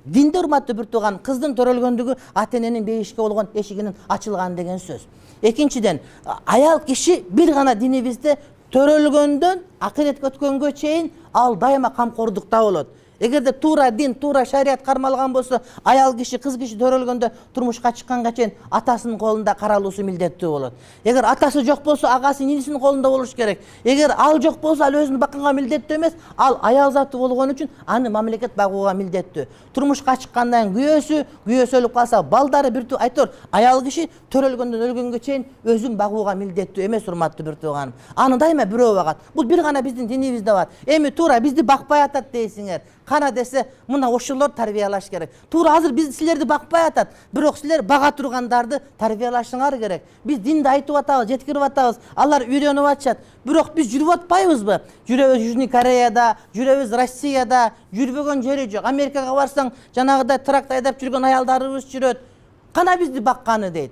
Dinde урматтуу бир тууган, кыздын төрөлгөндүгү ата-эненин бейишке болгон эшигинин ачылган деген сөз. Экинчиден, аял киши бир гана динибизде төрөлгөндөн акыретке өткөнгө чейин ал дайыма камкордукта болот. Эгерде туура дин, туура шарият кармалган болсо, аял киши, кыз киши төрөлгөндө турмушка чыкканга чейин атасынын колунда каралуусу милдеттүү болот. Эгер атасы жок болсо, агасы, нинисинин колунда болуш керек. Эгер ал жок болсо, ал өзүн бакканга милдеттүү эмес, ал аял заты болгон үчүн аны мамлекет багууга милдеттүү. Турмушка чыккандан күйөөсү өлүп калса, балдары бир туу айтор, аял киши төрөлгөндөн өлгөнгө чейин өзүн багууга милдеттүү эмес, урматтуу бир тууганым. Аны дайыма бирөө багат. Бул бир гана биздин динибизде бар. Эми туура бизди бакпай атат дейсиңер. Кана десе, мына ошолор тарбиялаш керек. Туура азыр биз силерди бакпай атат, бирок силер бага тургандарды тарбиялашыңар керек. Биз динди айтып атабыз, жеткирип атабыз, алар үйрөнүп атышат. Бирок биз жүрүп атпайбызбы? Жүрөбүз Южный Кореяда, жүрөбүз Россияда, жүрбөгөн жери жок. Америкага барсаң, жанагыдай тракт айдап жүргөн аялдарыбыз жүрөт. Кана бизди бакканы дейт.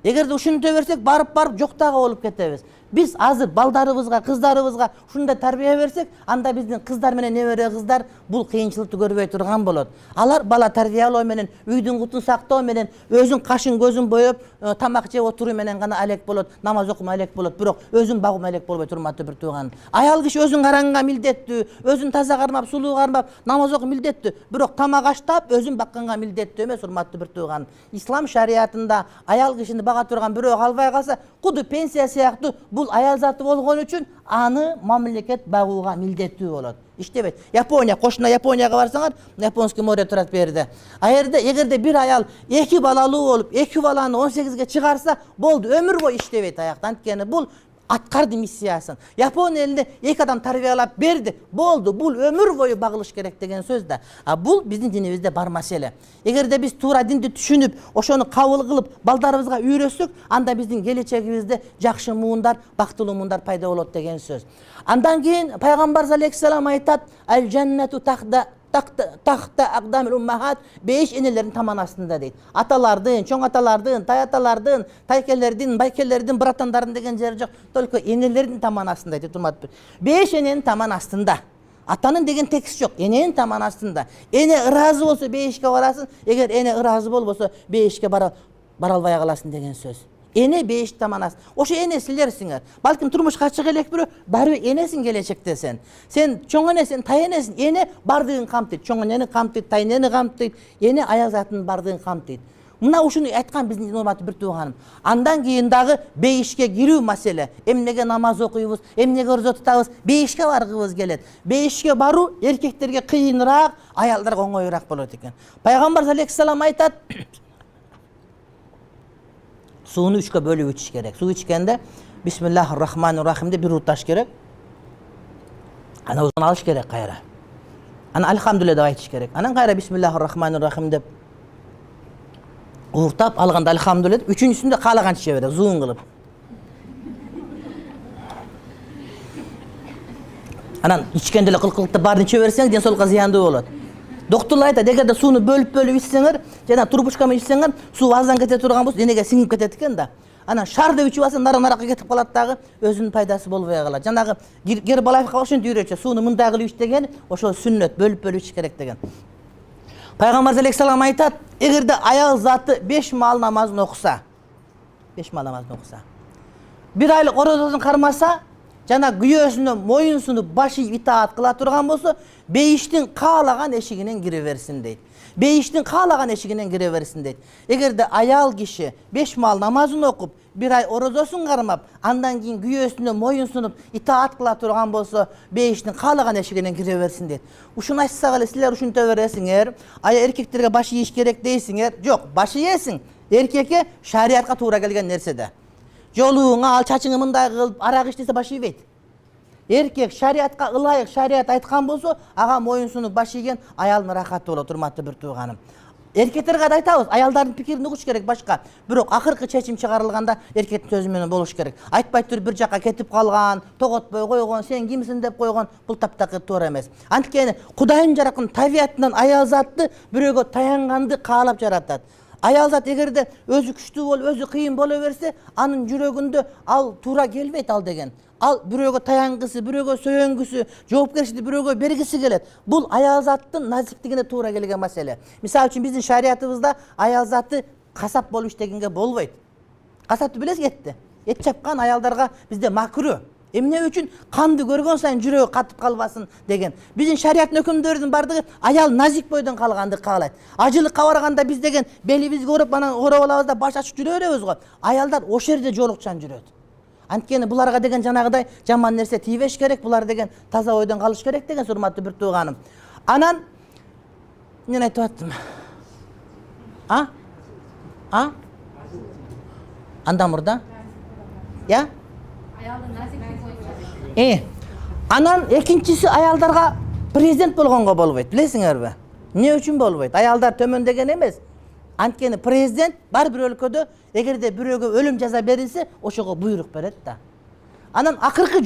Эгерде ушинте берсек, барып жоктага болуп кетебиз. Биз азыр балдарыбызга, кыздарыбызга ушундай тарбия берсек, анда биздин кыздар менен небере кыздар бул кыйынчылыкты көрбөй турган болот. Алар бала тарбиялоо менен, үйдүн кутун сактоо менен, өзүн кашын көзүн боеп, тамак жеп отуруу менен гана алек болот, намаз окума алек болот, бирок өзүн багуу алек болбой турматтуу бир тууган. Аял киши өзүн каранганга милдеттүү, өзүн таза кармап, сулуу кармап, намаз окуп милдеттүү, бирок тамак аштап, өзүн бакканга милдеттүү эмес, урматтуу бир тууган. Ислам шариятында аял кишини бага турган бирөө калбай калса, куду пенсия сыяктуу бул аял заты болгон үчүн аны мамлекет багууга милдеттүү болот. İşte Japonya, koşuna Japonya'ya varsanlar, Japonski moре турат берди. Ayerde эгерде бир аял 2 балалуу болуп, 2 баланы 18ге чыгарса, болду, өмүр бою иштебейт аяктан. Анткени бул аткарды миссиясын. Япон элинде 2 адам тарбиялап берди, болду, бул өмүр бою багылыш керек деген сөз да. Бул биздин динибизде бар маселе. Эгерде биз туура динди түшүнүп, ошону кабыл кылып, балдарыбызга үйрөтсөк, анда биздин келечегибизде жакшы муундар, бактылуу муундар пайда болот деген сөз. Андан кийин пайгамбар алейхиссалам айтат: "Аль-джаннату тахта aqdamil ummahat", 5 энелердин таман астында дейт. Аталардын, чоң аталардын, тай аталардын, тайкелердин, байкелердин, братандардын деген жери жок, только энелердин таман астында дейт, урмат. 5 эненин таман астында. Атанын деген текст жок, эненин таман астында. Эне ыраазы болсо 5ке барасың, эгер эне ыраазы болбосо 5ке бара албай каласың деген сөз. Эне 5 таман астында. Ошо эне силерсиңер. Балким турмушка чыга элек бирөө, барбы энесиң келечекте сен. Сен чоң энесиң, тай энесиң, эне бардыгын камтыйт. Чоң энени камтыйт, тай энени камтыйт, эне аял затынын бардыгын камтыйт. Мына ушуну айткан биздин урматтуу бир тууганым. Андан кийин дагы бейишке кирүү маселе. Эмнеге намаз окуйбуз, эмнеге орозо тутабыз, бейишке баргыбыз келет. Бейишке баруу эркектерге кыйыныраак, аялдарга оңоюраак болот экен. Пайгамбар алейхиссалам айтат: "Сууну 3ке бөлүп ичиш керек. Суу ичкенде Бисмиллахир-рахманир-рахим деп бир уташ керек. Ана узун алыш керек кайра. Ана альхамдулилля деп айтыш керек. Анан кайра Бисмиллахир-рахманир-рахим деп ууртап алганда альхамдулилля деп үчүнчүсүндө каалаганча иче берет, зуун кылып. Анан ичкенде эле кылкылыкты баарын иче берсең, ден соолукка зыяндуу болот. Доктурлар айтат, эгерде сууну бөлүп ичсеңер, жана турбушка менен ичсеңер, суу аздан кете турган болсо, денеге сиңип кетет экен да. Анан шарды ичип алсаң, наракка кетип калат дагы, өзүнүн пайдасы болбой калат. Жанагы Гербалаевка ошентип үйрөтчү, сууну мындай кылып ич деген, ошол сүннөт, бөлүп ич керек деген. Пайгамбар алейхиссалам айтат, эгерде аял заты 5 маал намазын окуса, 5 маал намазын окуса, 1 айлык орозосун кармаса, жана күйөөсүнө моюн сунуп башы итаат кыла турган болсо, бейиштин каалаган эшигинен кире берсин дейт. Бейиштин каалаган эшигинен кире берсин дейт. Эгерде аял киши 5 маал намазын окуп, 1 ай орозосун кармап, андан кийин күйөөсүнө моюн сунуп итаат кыла турган болсо, бейиштин каалаган эшигинен кире берсин дейт. Ушуну айтсак эле силер ушинте бересиңер, эркектерге баш ийиш керек дейсиңер. Жок, баш ийесиң. Эркекке шариатка туура келген нерседе. Жолуңа ал, чачыңы мындай кылып, арак иштесе баш ийбейт. Эркек шариатка ылайык, шариат айткан болсо, ага моюн сунуп баш ийген аялдын рахаты болот, урматтуу бир тууганым. Эркектерге да айтабыз, аялдардын пикирин угуш керек башка. Бирок акыркы чечим чыгарылганда эркектин сөзү менен болуш керек. Айтпай туруп бир жакка кетип калган, тоготпой койгон, сен кимсиң деп койгон, бул таптакыр туура эмес. Анткени Кудайдын жараткан табиятынан аял затты бирөөгө таянганды каалап жаратат. Аял зат эгерде өзү күчтүү болуп, өзү кыйын боло берсе, анын жүрөгүндө ал туура келбейт ал деген. Al büröөгө таянгысы, бирөөгө сөйөнгүсү, жоопкерчиликти бирөөгө бергиси келет. Бул аял заттын назиктигине туура келген маселе. Мисалы үчүн биздин шариятыбызда аял заты касап болуп иштегенге болбойт. Касапты билесиз этти. Эт чапкан аялдарга бизде макру. Эмне үчүн канды көргөн сайын жүрөгү катып калбасын деген. Биздин шариаттын өкүмдөрүнүн бардыгы аял назик бойдон калганды каалайт. Ажылыкка барганда биз деген белибизге уруп анан ороп алабыз да баш ачып жүрө беребиз го. Аялдар ошол жерде жолукчан жүрөт. Анткени буларга деген жанагыдай жаман нерсе тийбеш керек, булар деген таза ойдон калыш керек деген урматтуу бир тууганым. Анан мен айтып аттым. Андан мурда? Я? Анан экинчиси аялдарга президент болгонго болбойт, билесиңерби? Эмне үчүн болбойт? Аялдар төмөндөгөн эмес. Анткени президент бар бир өлкөдө эгерде бирөөгө өлүм жаза берилсе, ошого буйрук берет да. Анан акыркы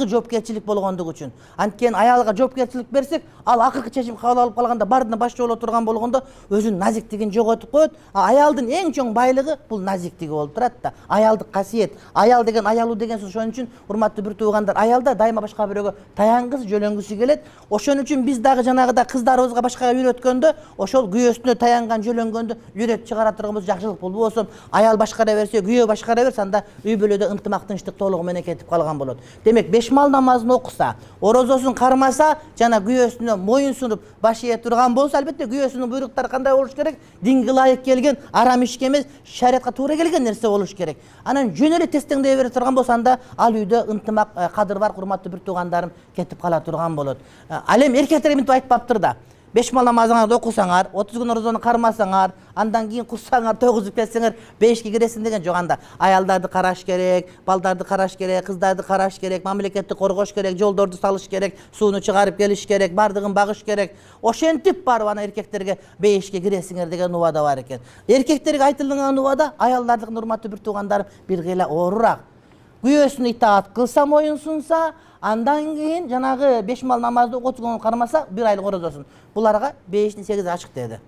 жоопкерчилик болгондугу үчүн. Анткени аялга жоопкерчилик берсек, ал акыркы чечим кабыл алып калганда бардына баш жоло турган болгондо өзүнүн назиктигин жоготуп коет. Аялдын эң чоң байлыгы бул назиктиги болуп турат да. Аялдык касиет. Аял деген аялуу деген сөз. Ошон үчүн урматтуу бир туугандар, аялдар дайыма башка бирөөгө таянгысы, жөлөнгүсү келет. Ошон үчүн биз дагы жанагыда кыздарыбызга башкага үйрөткөндө, ошол күйөөсүнө таянган, жөлөнгөндө үйрөтүп чыгара турганбыз жакшылык болбосун. Аял башкара берсе, күйөө башкара берсе, анда үй бүлөдө ынтымак, тынчтык толугу менен кетип калган болот. Демек 5 мал намазын окуса, орозосун кармаса, жана күйөөсүнө моюн сунуп баш ие турган болсо, албетте күйөөсүнүн буйруктары кандай болуш керек? Динге ылайык келген, арам ишке эмес, шариатка туура келген нерсе болуш керек. Анан жөн эле тестеңдей бере турган болсо, анда ал үйдө ынтымак, кадыр бар, урматтуу бир туугандарым, кетип кала турган болот. Ал эми эркектерге мынтип айтпаптыр да. 5 мал намазыңарды окусаңар, 30 күн орозону кармасаңар, андан кийин куссаңар, тогузуп кетсеңер, 5ке киресиң деген жок. Анда аялдарды караш керек, балдарды караш керек, кыздарды караш керек, мамлекетти коргош керек, жолдорду салыш керек, сууну чыгарып келиш керек, бардыгын багыш керек. Ошентип барып ана эркектерге 5ке киресиңер деген убада бар экен. Эркектерге айтылган убада аялдардын урматтуу бир туугандарым бир кыйла оорураак. Күйөөсүнө итаат кылса, моюн сунса, андан кийин жанагы 5 мал намазды 30 күн кармаса, 1 айлык орозосун. Буларга 5-8 ачык деди.